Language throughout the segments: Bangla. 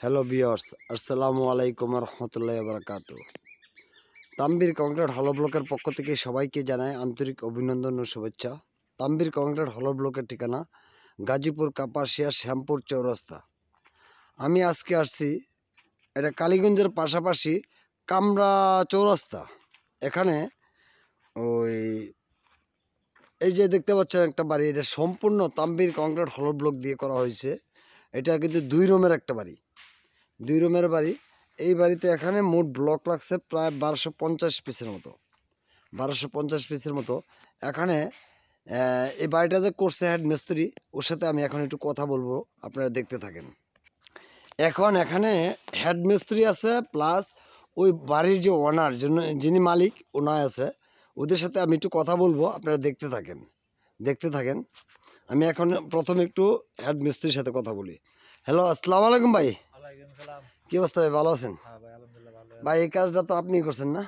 হ্যালো ভিউয়ার্স, আসসালামু আলাইকুম রহমতুল্লাহ বারাকাতু। তাম্বির কংক্রিট হলো ব্লকের পক্ষ থেকে সবাইকে জানায় আন্তরিক অভিনন্দন ও শুভেচ্ছা। তাম্বির কংক্রিট হলো ব্লকের ঠিকানা গাজীপুর কাপাসিয়া শ্যামপুর চৌরাস্তা। আমি আজকে আসছি এটা কালীগঞ্জের পাশাপাশি কামরা চৌরাস্তা। এখানে ওই এই যে দেখতে পাচ্ছেন একটা বাড়ি, এটা সম্পূর্ণ তাম্বির কংক্রিট হলো ব্লক দিয়ে করা হয়েছে। এটা কিন্তু 2 রুমের একটা বাড়ি, 2 রুমের বাড়ি। এই বাড়িতে এখানে মোট ব্লক লাগছে প্রায় 1250 পিসের মতো, 1250 পিসের মতো। এখানে এই বাড়িটা যে করছে হেড মিস্ত্রি, ওর সাথে আমি এখন একটু কথা বলবো, আপনারা দেখতে থাকেন। এখন এখানে হেড মিস্ত্রি আছে, প্লাস ওই বাড়ির যে ওনার জন্য যিনি মালিক ওনার আছে, ওদের সাথে আমি একটু কথা বলবো, আপনারা দেখতে থাকেন। আমি এখন প্রথমে একটু হেড মিস্ত্রির সাথে কথা বলি। হ্যালো, আসসালামু আলাইকুম ভাই। কি অবস্থা ভাই, ভালো আছেন? ভাই এই কাজটা তো আপনি করছেন না?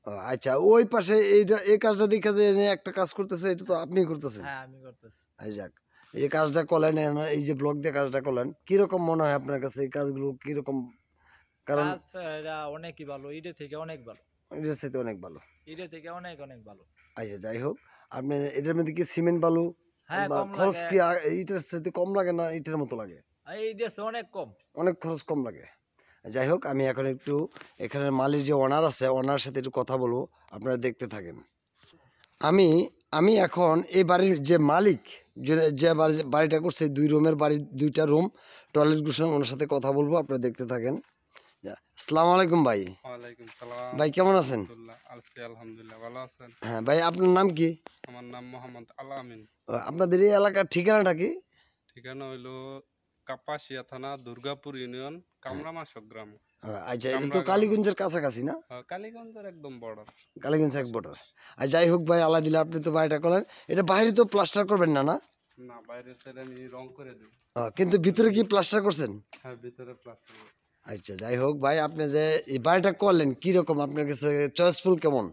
ও আচ্ছা, ওই পাশে এই কাজটা দেখে যে একটা কাজ করতেছে, এটা তো আপনি করতেছেন? এই যাক, এই কাজটা করলেন, এই যে ব্লক দিয়ে কাজটা করলেন, কিরকম মনে হয় আপনার কাছে এই কাজগুলো কিরকম? কারণ অনেকই ভালো, ইটের থেকে অনেক ভালো, এটার সাথে অনেক ভালো। ইটের থেকে অনেক অনেক ভালো। আচ্ছা, যাই হোক, আপনি এটার মধ্যে কি সিমেন্ট বালু হ্যাঁ, বা কম খরচ লাগে। কি ইটের সাথে কম লাগে না ইটের মতো লাগে? ইটের চেয়ে অনেক কম। অনেক খরচ কম লাগে। যাই হোক, আমি এখন একটু এখানের মালিক যে ওনার আছে, ওনার সাথে একটু কথা বলবো, আপনারা দেখতে থাকেন। আমি আমি এখন এই বাড়ির যে মালিক, যে বাড়িটা করছে, 2 রুমের বাড়ি, 2টা রুম, টয়লেট গুছানো, ওনার সাথে কথা বলবো, আপনারা দেখতে থাকেন। আসসালামু আলাইকুম ভাই। ওয়ালাইকুম সালাম। ভাই কেমন আছেন? আলহামদুলিল্লাহ, ভালো আছেন? হ্যাঁ ভাই, আপনার নাম কি? আমার নাম মোহাম্মদ আল আমিন। আপনাদের এই এলাকার ঠিকানাটা কি? ঠিকানা হইল কাপাসিয়া থানা, দুর্গাপুর ইউনিয়ন, কামরামাশক গ্রাম। আচ্ছা, এটা তো কামরা গ্রাম, কালীগঞ্জের কাছাকাছি না? কালীগঞ্জের একদম বর্ডার। কালীগঞ্জ এক বর্ডার। আর যাই হোক ভাই, আল্লাহ দিলে আপনি তো বাড়িটা করলেন, এটা বাইরে তো প্লাস্টার করবেন না, না? না, বাইরের সাইড আমি রং করে দিই। কিন্তু ভিতরে কি প্লাস্টার করছেন? হ্যাঁ, ভিতরে প্লাস্টার। আচ্ছা, যাই হোক ভাই, আপনি যে এই বাড়িটা করলেন, কিরকম আপনার কাছে চয়েসফুল কেমন?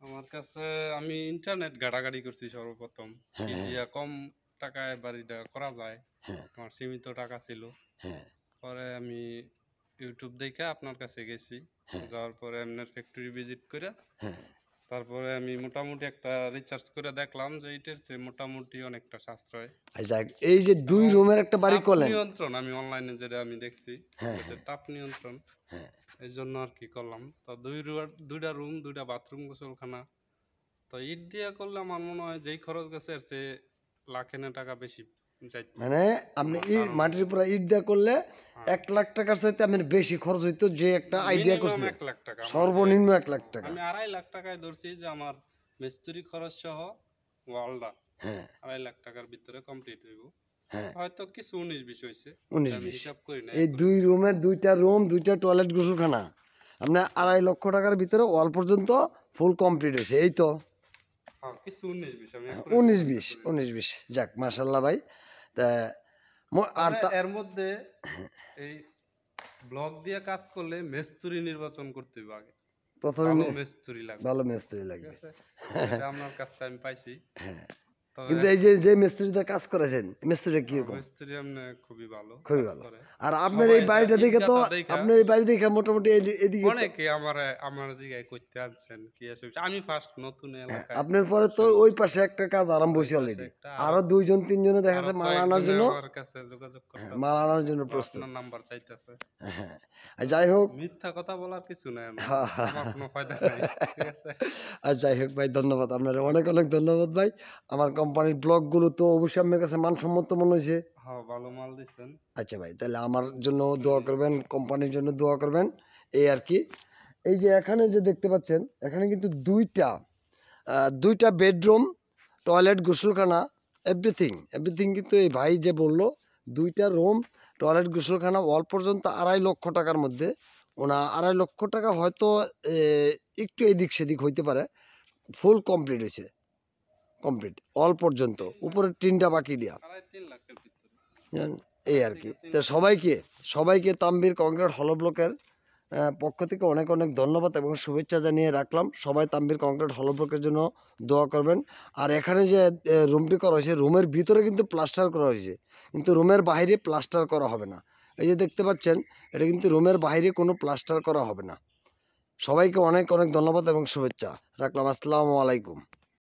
আমার কাছে, আমি ইন্টারনেট ঘাটাঘাটি করছি সর্বপ্রথম, কি দিয়া কম টাকায় বাড়িটা করা যায়। আমার সীমিত টাকা ছিল। পরে আমি ইউটিউব দেখে আপনার কাছে গেছি। যাওয়ার পরে আপনার ফ্যাক্টরি ভিজিট করে তারপরে আমি মোটামুটি একটা রিসার্চ করে দেখলাম যে এটার চেয়ে মোটামুটি অনেকটা সাশ্রয়। আচ্ছা, এই যে 2 রুমের একটা বাড়ি তাপ করলেন। নিয়ন্ত্রণ, আমি অনলাইনে যেটা আমি দেখছি, তাপ নিয়ন্ত্রণ, এই জন্য আর কি করলাম। তো 2টা রুম, 2টা বাথরুম, গোসলখানা। তো ইট দিয়ে করলে আমার মনে হয় যেই খরচ গেছে এর চেয়ে লাখেনে টাকা বেশি যাইতো। মানে আপনি মাটির পুরো ইট দিয়ে করলে 1 লাখ টাকার চাইতে আপনার বেশি খরচ হইতো, যে একটা আইডিয়া মিনিমাম করছিলেন 1 লাখ টাকা। সর্বনিম্ন 1 লাখ টাকা। আমি 2.5 লাখ টাকায় ধরছি যে আমার মিস্ত্রি খরচ সহ ওয়ালটা 2.5 লাখ টাকার ভিতরে কমপ্লিট হইব। হয়তো কিছু 19-20 হয়েছে, 19-20 আমি হিসাব করি না। এই 2 রুমের 2টা রুম, 2টা টয়লেট, গোসলখানা, আপনার 2.5 লক্ষ টাকার ভিতরে ওয়াল পর্যন্ত ফুল কমপ্লিট হয়েছে, এই তো? হ্যাঁ, কিছু 19-20 আমি 19-20 যাক, মাশাআল্লাহ ভাই। তা আর এর মধ্যে এই ব্লক দিয়ে কাজ করলে মিস্ত্রি নির্বাচন করতে হবে আগে। প্রথমে ভালো মিস্ত্রি লাগবে, ভালো মিস্ত্রি ঠিক লাগবে। আছে? এটা আপনার কাছ থেকে আমি পাইছি। কিন্তু এই যে মিস্ত্রিতে কাজ করেছেন, মিস্ত্রিটা কিরকম? মিস্ত্রি এমনি খুবই ভালো, খুবই কাজ ভালো। করে। আর আপনার এই সবাই বাড়িটা দেখে তো, ইটগাটা দেখা, আপনার এই বাড়ি দেখে মোটামুটি এদিকে অনেকে আমার জায়গায় করতে আনছেন, কি আছে, আমি ফার্স্ট নতুন এলাকায়। আপনার পরে তো ওই পাশে একটা কাজ আরম্ভ হয়েছে অলরেডি, আরো 2-3 জনে দেখা যাচ্ছে মাল আনার জন্য, আমার কাছে যোগাযোগ করতে, মাল আনার জন্য প্রস্তুত। আপনার নাম্বার চাইতেছে। আর যাই হোক, মিথ্যা কথা বলার কিছু নাই, আমার কোনো ফায়দা নাই, ঠিক আছে? আর যাই হোক ভাই, ধন্যবাদ আপনার, অনেক অনেক ধন্যবাদ ভাই। আমার কোম্পানির ব্লগগুলো তো অবশ্যই আপনার কাছে মানসম্মত মনে হয়েছে। হ্যাঁ, ভালো মাল দিচ্ছেন। আচ্ছা ভাই, তাহলে আমার জন্য দোয়া করবেন, কোম্পানির জন্য দোয়া করবেন, এই আর কি। এই যে এখানে যে দেখতে পাচ্ছেন, এখানে কিন্তু দুইটা বেডরুম, টয়লেট, গোসলখানা, এভরিথিং কিন্তু এই ভাই যে বললো, 2টা রুম, টয়লেট, গোসলখানা, ওয়াল পর্যন্ত 2.5 লক্ষ টাকার মধ্যে। ওনা 2.5 লক্ষ টাকা হয়তো একটু এদিক সেদিক হইতে পারে, ফুল কমপ্লিট হয়েছে, কমপ্লিট অল পর্যন্ত, উপরে টিনটা বাকি দিয়া, 2.5-3 লাখের ভিতরে। জানেন? এই আর কি। তো সবাইকে তাম্বির কংক্রিট হলো ব্লকের পক্ষ থেকে অনেক অনেক ধন্যবাদ এবং শুভেচ্ছা জানিয়ে রাখলাম। সবাই তাম্বির কংক্রিট হলো ব্লকের জন্য দোয়া করবেন। আর এখানে যে রুমটি করা হয়েছে, রুমের ভিতরে কিন্তু প্লাস্টার করা হয়েছে, কিন্তু রুমের বাইরে প্লাস্টার করা হবে না। এই যে দেখতে পাচ্ছেন, এটা কিন্তু রুমের বাইরে কোনো প্লাস্টার করা হবে না। সবাইকে অনেক অনেক ধন্যবাদ এবং শুভেচ্ছা রাখলাম। আসসালামু আলাইকুম।